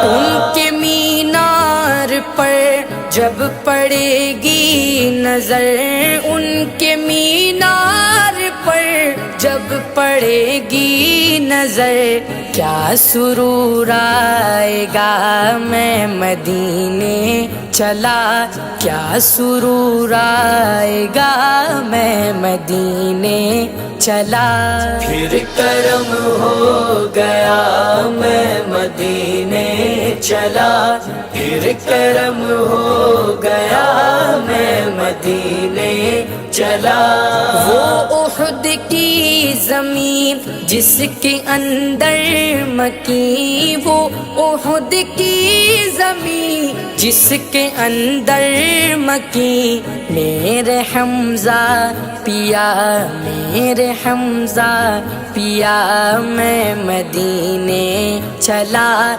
ان کے مینار پر جب پڑے گی نظر، ان کے مینار پر جب پڑے گی نظر، کیا سرور آئے گا میں مدینے چلا، کیا سرور آئے گا میں مدینے چلا۔ پھر کرم ہو گیا میں مدینے چلا، پھر کرم ہو گیا میں مدینے چلا۔ وہ احد کی زمین جس کے اندر مکی، وہ احد کی زمین جس کے اندر مکی، میرے حمزہ پیا، میرے حمزہ پیا میں مدینے چلا۔